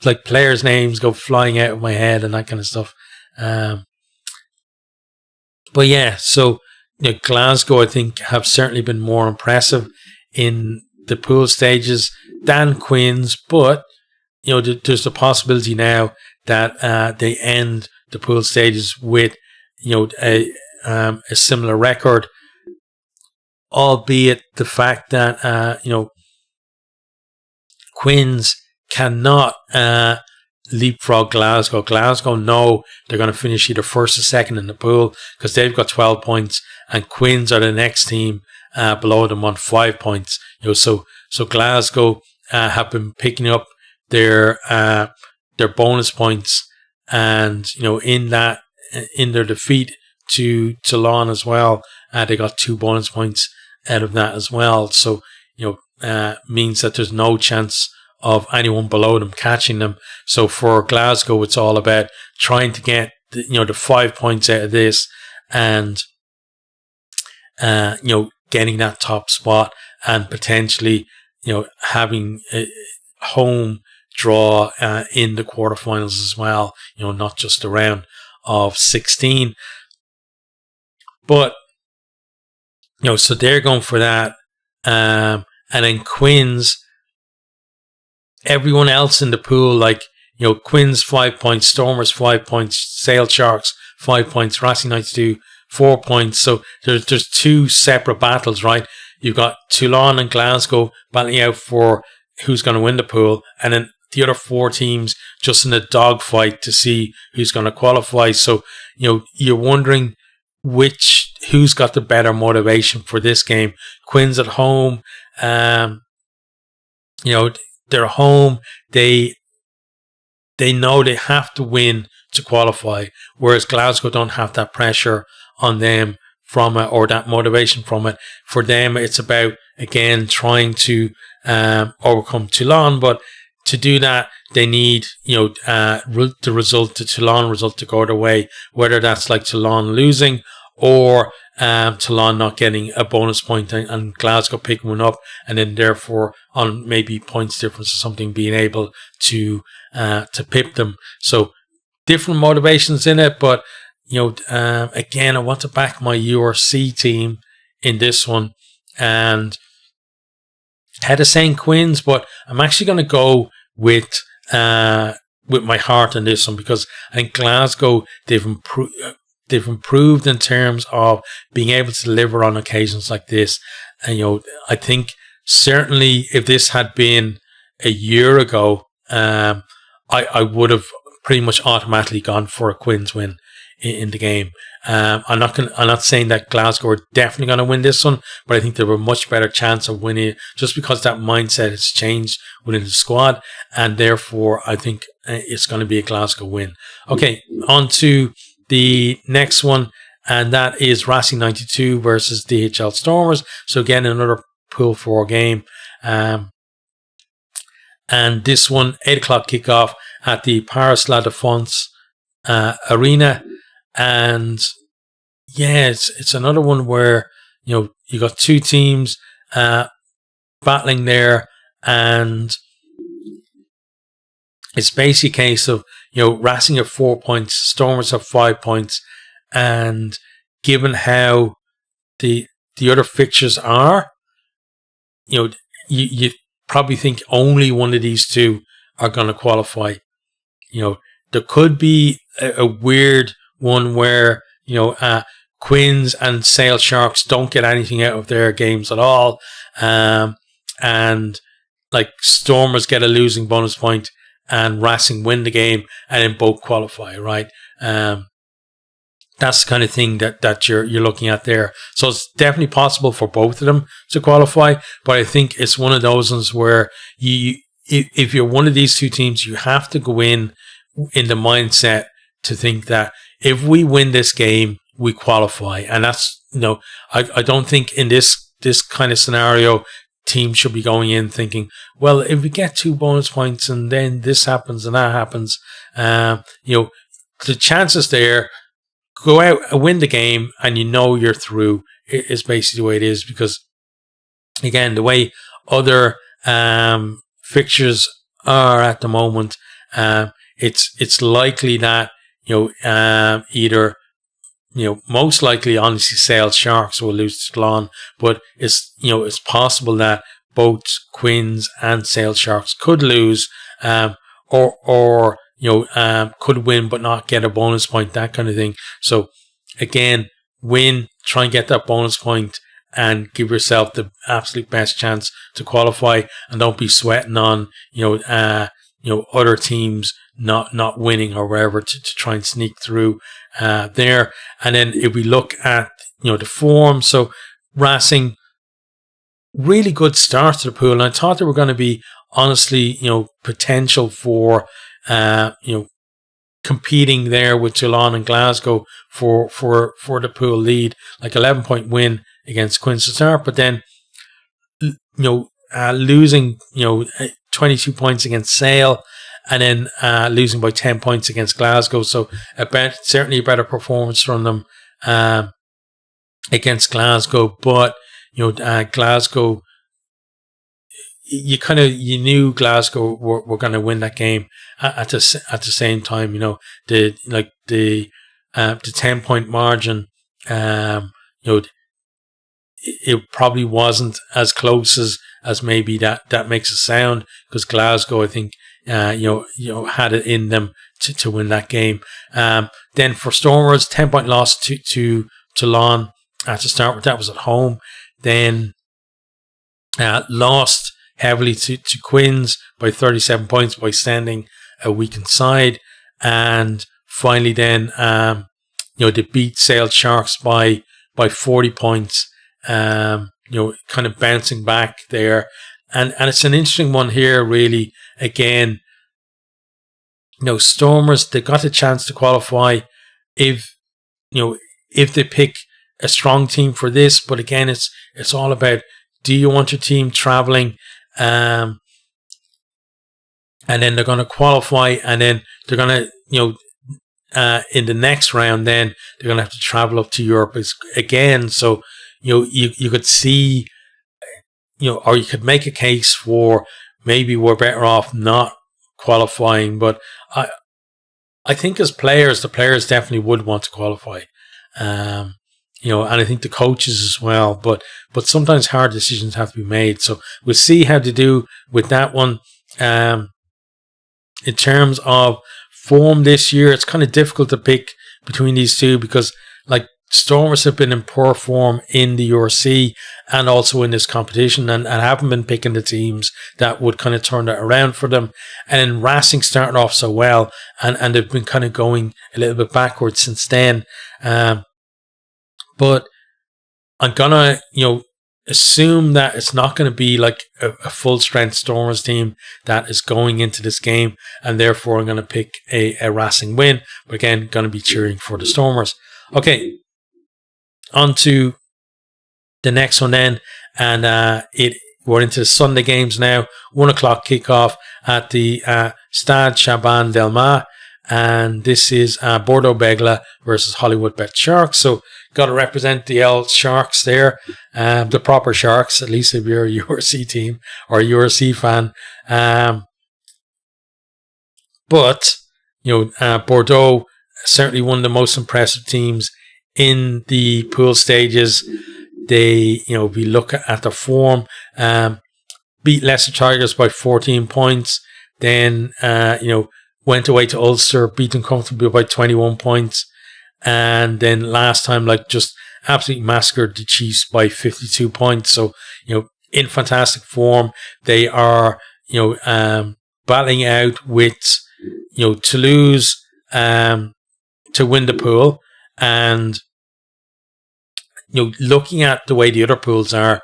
like players' names go flying out of my head and that kind of stuff. But yeah, so Glasgow, I think, have certainly been more impressive in the pool stages than Quins, but there's the possibility now that they end the pool stages with a similar record, albeit the fact that Quins cannot leapfrog Glasgow. Glasgow know they're going to finish either first or second in the pool, because they've got 12 points, and Quins are the next team below them on 5 points. So Glasgow have been picking up their bonus points, and in their defeat to Toulon as well, they got 2 bonus points out of that as well. So means that there's no chance of anyone below them catching them. So for Glasgow, it's all about trying to get the 5 points out of this, and getting that top spot, and potentially having a home draw in the quarterfinals as well. Not just a round of 16, but so they're going for that. And then Quins, everyone else in the pool, like Quins 5 points, Stormers 5 points, Sale Sharks 5 points, Racing Knights 4 points. So there's 2 separate battles, right? You've got Toulon and Glasgow battling out for who's going to win the pool, and then the other 4 teams just in a dogfight to see who's going to qualify. So you're wondering who's got the better motivation for this game. Quins at home, they're home. They know they have to win to qualify, whereas Glasgow don't have that pressure on them from it, or that motivation from it. For them, it's about, again, trying to overcome Toulon, but to do that, they need, the Toulon result to go their way, whether that's like Toulon losing or Toulon not getting a bonus point and Glasgow picking one up, and then therefore on maybe points difference or something being able to pip them. So different motivations in it, but again, I want to back my URC team in this one, and had a saying Quins, but I'm actually going to go with my heart on this one, because I think Glasgow, they've improved in terms of being able to deliver on occasions like this. And I think certainly if this had been a year ago, I would have pretty much automatically gone for a Quins win in the game. I'm not saying that Glasgow are definitely going to win this one, but I think they have a much better chance of winning it, just because that mindset has changed within the squad, and therefore I think it's going to be a Glasgow win. Okay, on to the next one, and that is Racing 92 versus DHL Stormers. So again, another Pool 4 game, and this one 8:00 kickoff at the Paris La Défense Arena. And yeah, it's another one where you got two teams battling there, and it's basically a case of Racing have 4 points, Stormers have 5 points, and given how the other fixtures are, you probably think only one of these two are going to qualify. There could be a weird one where Quins and Sale Sharks don't get anything out of their games at all, and like Stormers get a losing bonus point and Racing win the game, and then both qualify, right? That's the kind of thing that you're looking at there. So it's definitely possible for both of them to qualify, but I think it's one of those ones where if you're one of these two teams, you have to go in the mindset to think that if we win this game, we qualify. And that's, I don't think in this kind of scenario, teams should be going in thinking, well, if we get 2 bonus points and then this happens and that happens, the chances there, go out and win the game and you're through, is basically the way it is. Because again, the way other fixtures are at the moment, it's likely that either most likely honestly Sale Sharks will lose to Toulon, but it's possible that both Quins and Sale Sharks could lose, or could win but not get a bonus point, that kind of thing. So again, win, try and get that bonus point and give yourself the absolute best chance to qualify, and don't be sweating on other teams not winning or wherever to try and sneak through there. And then if we look at the form, so Racing, really good start to the pool, and I thought there were going to be honestly potential for competing there with Toulon and Glasgow for the pool lead, like 11-point win against Quins to start, but then losing 22 points against Sale, and then losing by 10 points against Glasgow. So certainly a better performance from them against Glasgow. But Glasgow, you knew Glasgow were going to win that game at the same time. The 10-point margin. It probably wasn't as close as maybe that makes it sound, because Glasgow, I think, had it in them to win that game. Then for Stormers, 10-point loss to Toulon to start with. That was at home. Then lost heavily to Quins by 37 points by sending a weakened side, and finally then they beat Sale Sharks by 40 points. Kind of bouncing back there, and it's an interesting one here, really. Again, Stormers, they got a chance to qualify if they pick a strong team for this, but again, it's all about, do you want your team traveling, and then they're going to qualify, and then they're going to, in the next round, then they're going to have to travel up to Europe again. So, you could see, or you could make a case for maybe we're better off not qualifying. But I think as players, the players definitely would want to qualify. And I think the coaches as well. But sometimes hard decisions have to be made. So we'll see how they do with that one. In terms of form this year, it's kind of difficult to pick between these two because, like, Stormers have been in poor form in the URC and also in this competition, and haven't been picking the teams that would kind of turn that around for them. And then Racing started off so well, and they've been kind of going a little bit backwards since then. But I'm gonna, assume that it's not going to be like a full strength Stormers team that is going into this game, and therefore I'm going to pick a Racing win. But again, going to be cheering for the Stormers. Okay, on to the next one then, and we're into the Sunday games now. 1 o'clock kickoff at the Stade Chaban Delmas, and this is Bordeaux Begla versus Hollywood Bet Sharks. So got to represent the old Sharks there, the proper Sharks, at least if you're a URC team or a URC fan. But Bordeaux, certainly one of the most impressive teams in the pool stages. They, we look at the form, beat Leicester Tigers by 14 points, then, went away to Ulster, beat them comfortably by 21 points, and then last time, just absolutely massacred the Chiefs by 52 points. So, in fantastic form. They are, battling out with, Toulouse, to win the pool. And, looking at the way the other pools are,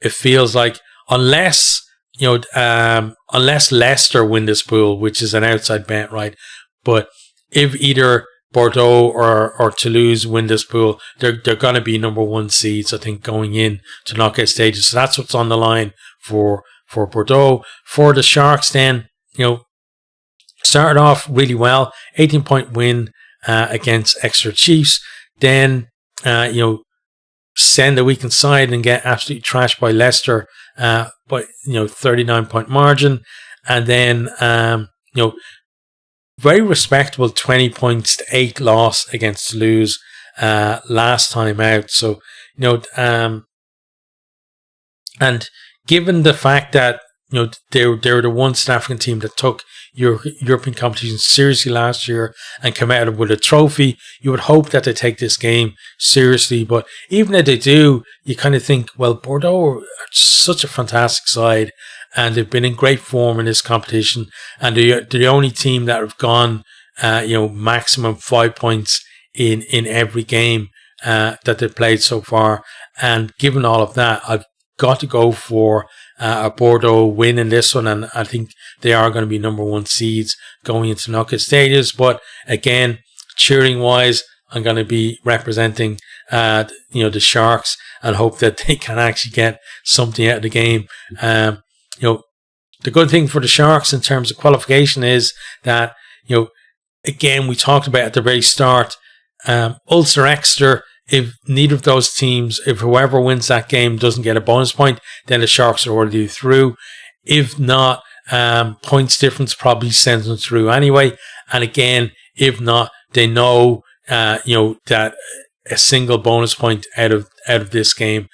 it feels like unless Leicester win this pool, which is an outside bet, right? But if either Bordeaux or Toulouse win this pool, they're going to be number one seeds, I think, going in to knockout stages. So that's what's on the line for Bordeaux. For the Sharks, then, started off really well, 18-point win against Exeter Chiefs. Then, send a weak inside and get absolutely trashed by Leicester, by 39-point margin, and then very respectable 20 points to 8 loss against Toulouse last time out. So and given the fact that they were the one South African team that took European competition seriously last year and came out with a trophy, you would hope that they take this game seriously. But even if they do, you kind of think, well, Bordeaux are such a fantastic side, and they've been in great form in this competition, and they're the only team that have gone, maximum 5 points in every game that they've played so far. And given all of that, I've got to go for a Bordeaux win in this one, and I think they are going to be number one seeds going into knockout stages. But again, cheering wise, I'm going to be representing the Sharks and hope that they can actually get something out of the game. The good thing for the Sharks in terms of qualification is that, again, we talked about at the very start, Ulster, Exeter, if neither of those teams, if whoever wins that game doesn't get a bonus point, then the Sharks are already through. If not, points difference probably sends them through anyway. And again, if not, they know, that a single bonus point out of this game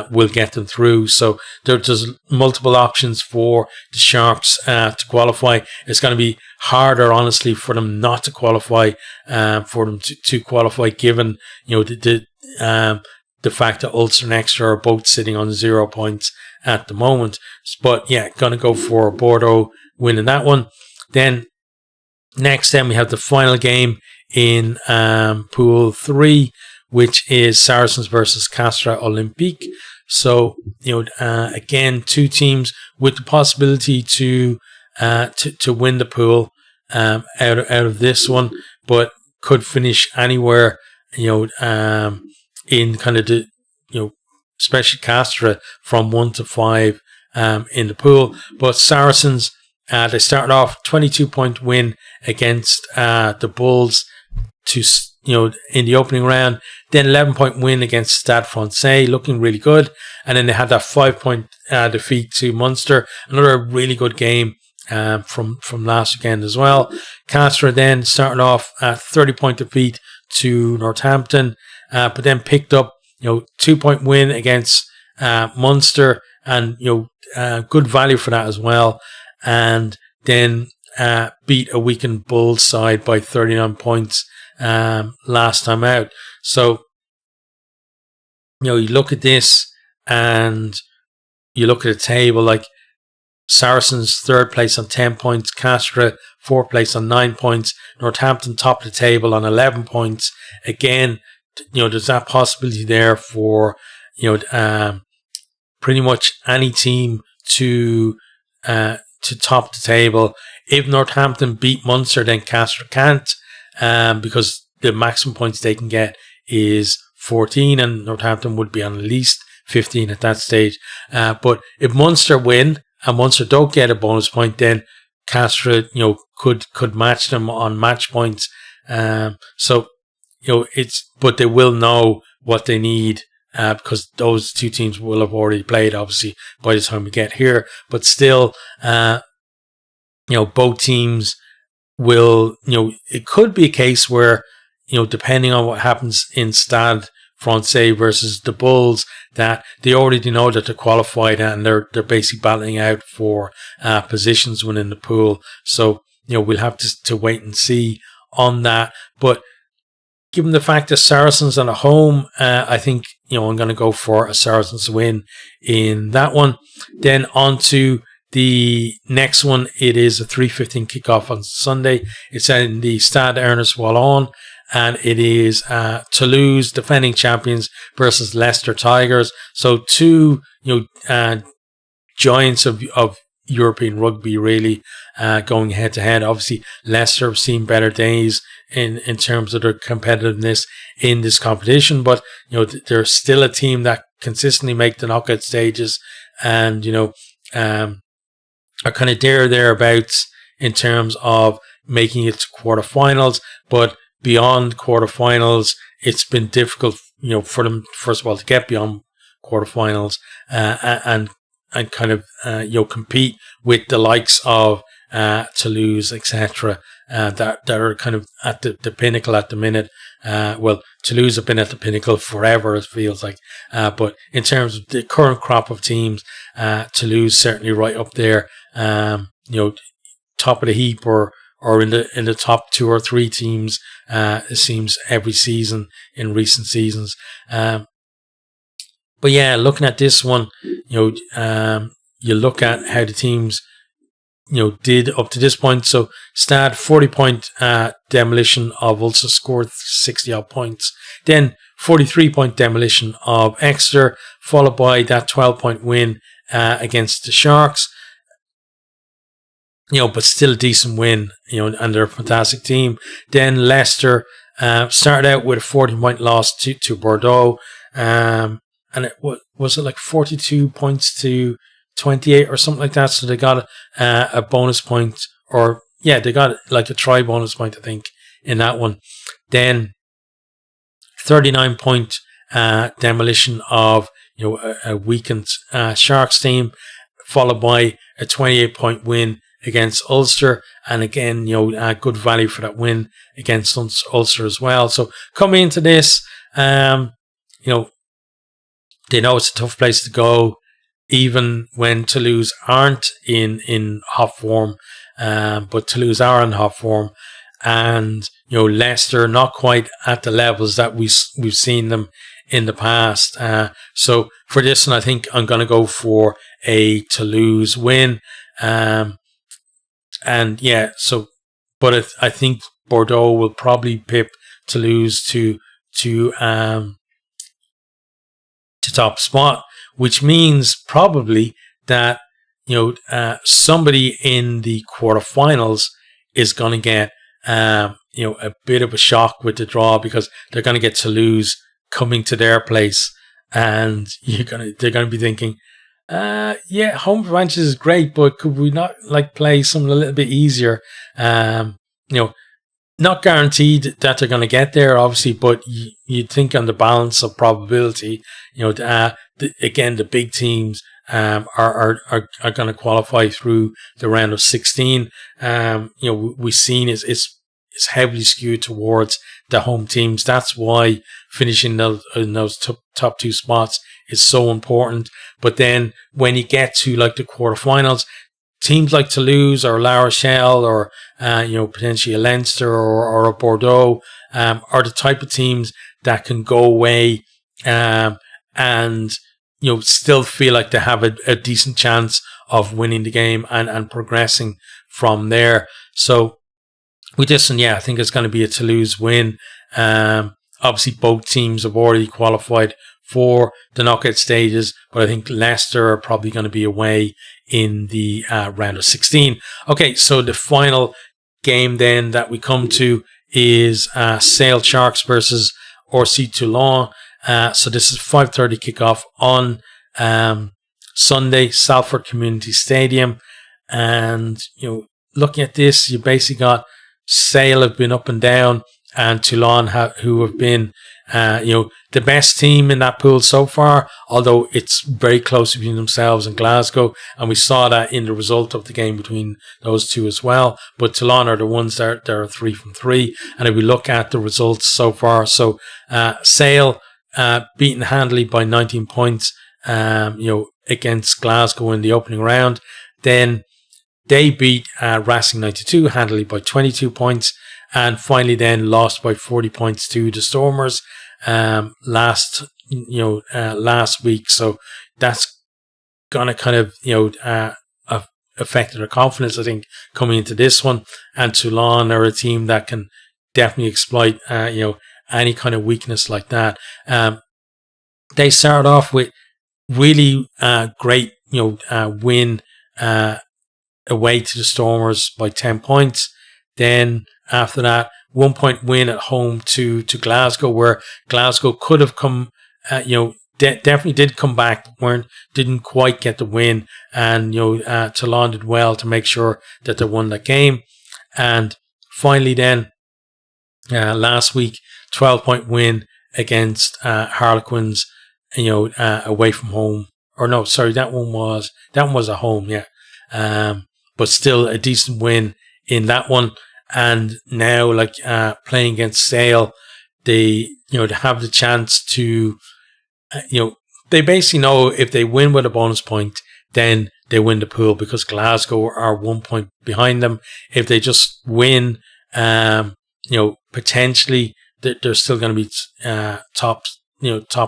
will get them through. So there's multiple options for the Sharks to qualify. It's going to be harder, honestly, for them not to qualify, for them to qualify, given the fact that Ulster and Exeter are both sitting on 0 points at the moment. But yeah, going to go for Bordeaux winning that one. Then next, then we have the final game in Pool 3, which is Saracens versus Castre Olympique. So, again, two teams with the possibility to win the pool out of this one, but could finish anywhere, in kind of the, especially Castre from 1 to 5 in the pool. But Saracens, they started off 22-point win against the Bulls in the opening round. Then 11-point win against Stade Francais, looking really good. And then they had that 5-point defeat to Munster, another really good game from last weekend as well. Castre then started off a 30-point defeat to Northampton, but then picked up 2-point win against Munster, and good value for that as well. And then beat a weakened Bulls side by 39 points last time out. So you look at this and you look at the table, like Saracens 3rd place on 10 points, Castre 4th place on 9 points, Northampton top of the table on 11 points. Again, there's that possibility there for pretty much any team to top the table. If Northampton beat Munster, then Castre can't, because the maximum points they can get is 14, and Northampton would be on at least 15 at that stage. But if Munster win and Munster don't get a bonus point, then Castre, could match them on match points. So but they will know what they need, because those two teams will have already played, obviously, by the time we get here. But still, both teams will, it could be a case where, depending on what happens in Stade Francais versus the Bulls, that they already know that they're qualified and they're basically battling out for positions within the pool. So, we'll have to wait and see on that. But given the fact that Saracens are at home, I think, I'm going to go for a Saracens win in that one. Then on to the next one. It is a 3:15 kickoff on Sunday. It's in the Stade Ernest Wallon, and it is Toulouse, defending champions, versus Leicester Tigers. So two, giants of European rugby, really, going head to head. Obviously, Leicester have seen better days in terms of their competitiveness in this competition, but they're still a team that consistently make the knockout stages, and are kind of thereabouts in terms of making it to quarterfinals. But beyond quarterfinals, it's been difficult, for them, first of all, to get beyond quarterfinals and kind of compete with the likes of Toulouse, etc. That are kind of at the pinnacle at the minute. Well, Toulouse have been at the pinnacle forever, it feels like. But in terms of the current crop of teams, Toulouse certainly right up there. Top of the heap, or in the top 2 or 3 teams. It seems every season in recent seasons. But yeah, looking at this one, you look at how the teams, did up to this point. So Stade, 40-point demolition of Ulster, scored 60-odd points. Then 43-point demolition of Exeter, followed by that 12-point win against the Sharks. But still a decent win, and they're a fantastic team. Then Leicester started out with a 14-point loss to Bordeaux. And it was like 42 points to 28 or something like that. So they got a bonus point, they got like a try bonus point, I think, in that one. Then 39-point demolition of a weakened Sharks team, followed by a 28-point win against Ulster, and again, good value for that win against Ulster as well. So coming into this, they know it's a tough place to go, even when Toulouse aren't in hot form. But Toulouse are in hot form, and Leicester not quite at the levels that we've seen them in the past. So for this one, I think I'm going to go for a Toulouse win. And yeah, but I think Bordeaux will probably pip Toulouse to top spot, which means probably that somebody in the quarterfinals is going to get a bit of a shock with the draw, because they're going to get Toulouse coming to their place, and they're gonna be thinking, yeah, home advantage is great, but could we not like play something a little bit easier? Not guaranteed that they're going to get there, obviously, but you'd think on the balance of probability, again, the big teams are going to qualify through the round of 16. We've seen it's heavily skewed towards the home teams. That's why finishing in those top two spots is so important. But then when you get to like the quarterfinals, teams like Toulouse or La Rochelle or potentially a Leinster or a Bordeaux are the type of teams that can go away and still feel like they have a decent chance of winning the game and progressing from there. So with this one, I think it's going to be a Toulouse win. Obviously, both teams have already qualified for the knockout stages, but I think Leicester are probably going to be away in the round of 16. Okay, so the final game then that we come to is Sale Sharks versus RC Toulon. So this is 5:30 kickoff on Sunday, Salford Community Stadium. And, looking at this, you basically got Sale have been up and down, and Toulon who have been the best team in that pool so far, although it's very close between themselves and Glasgow, and we saw that in the result of the game between those two as well. But Toulon are the ones that are 3 from 3, and if we look at the results so far, so Sale beaten handily by 19 points against Glasgow in the opening round. Then they beat Racing 92 handily by 22 points, and finally then lost by 40 points to the Stormers last week. So that's gonna kind of affected their confidence, I think, coming into this one. And Toulon are a team that can definitely exploit any kind of weakness like that. They started off with really great win away to the Stormers by 10 points. Then after that, 1 point win at home to Glasgow, where Glasgow could have come, definitely did come back, but didn't quite get the win. And Toulon did well to make sure that they won that game. And finally, then last week, 12-point win against Harlequins, away from home. Or no, sorry, that one was at home, but still a decent win in that one. And now, playing against Sale, they have the chance to, they basically know if they win with a bonus point, then they win the pool, because Glasgow are 1 point behind them. If they just win, potentially they're still going to be top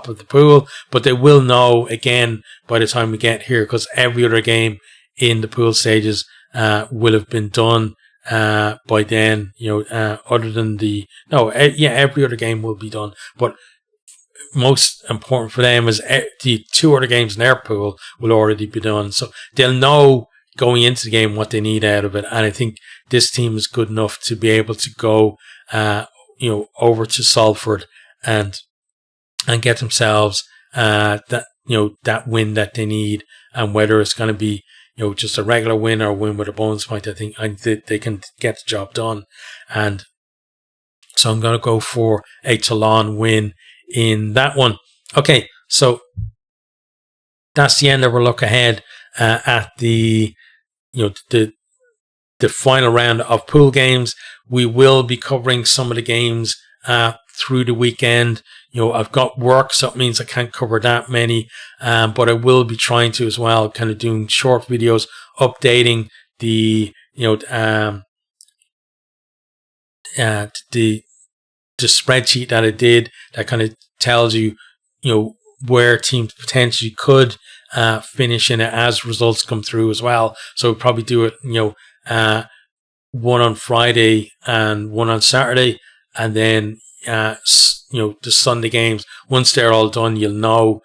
of the pool, but they will know again by the time we get here, because every other game in the pool stages will have been done by then, other than every other game will be done. But most important for them is the 2 other games in their pool will already be done. So they'll know going into the game what they need out of it. And I think this team is good enough to be able to go, over to Salford and get themselves that win that they need. And whether it's going to be just a regular win or a win with a bonus point, I think they can get the job done. And so I'm going to go for a Toulon win in that one. Okay, so that's the end of our look ahead at the final round of pool games. We will be covering some of the games through the weekend. I've got work, so it means I can't cover that many, but I will be trying to as well, kind of doing short videos, updating the spreadsheet that I did that kind of tells you, where teams potentially could finish in it as results come through as well. So we'll probably do it, one on Friday and one on Saturday, and then the Sunday games. Once they're all done, you'll know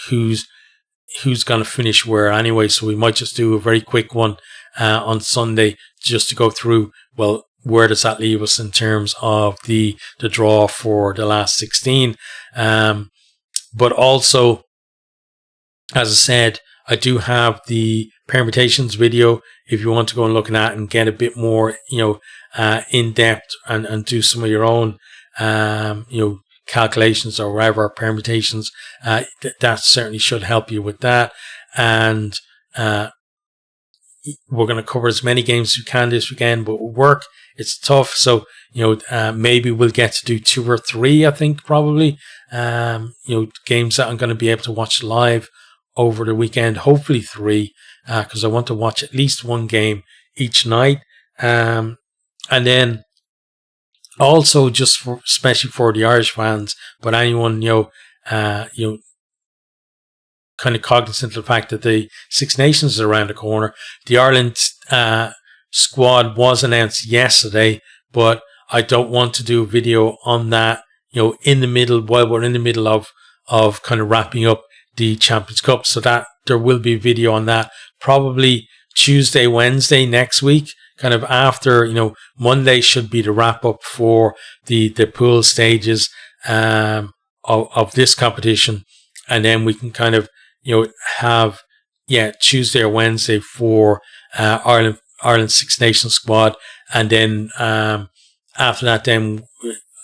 who's going to finish where anyway. So we might just do a very quick one on Sunday just to go through, well, where does that leave us in terms of the draw for the last 16? But also, as I said, I do have the permutations video if you want to go and look at that and get a bit more, in depth and do some of your own, calculations or whatever, permutations. That certainly should help you with that. And we're going to cover as many games as we can this weekend, but with work, it's tough. So, maybe we'll get to do 2 or 3, I think, probably, games that I'm going to be able to watch live over the weekend, hopefully 3, because I want to watch at least 1 game each night. And then also just especially for the Irish fans, but anyone, kind of cognizant of the fact that the Six Nations is around the corner. The Ireland squad was announced yesterday, but I don't want to do a video on that, in the middle, while we're in the middle of kind of wrapping up the Champions Cup. So that there will be a video on that probably Tuesday, Wednesday next week, kind of after, Monday should be the wrap up for the pool stages of this competition. And then we can kind of, have, Tuesday or Wednesday for Ireland Six Nations squad. And then after that, then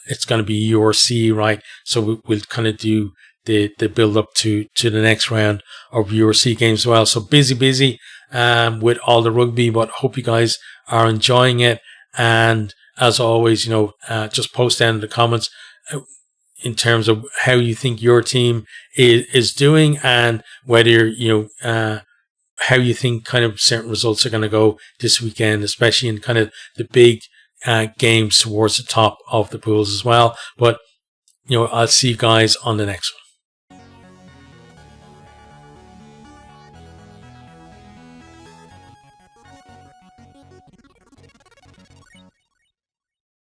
it's going to be URC, right? So we'll kind of do the build up to the next round of URC games as well. So busy with all the rugby, but hope you guys are enjoying it. And as always, just post down in the comments in terms of how you think your team is doing, and whether how you think kind of certain results are going to go this weekend, especially in kind of the big games towards the top of the pools as well. But I'll see you guys on the next one.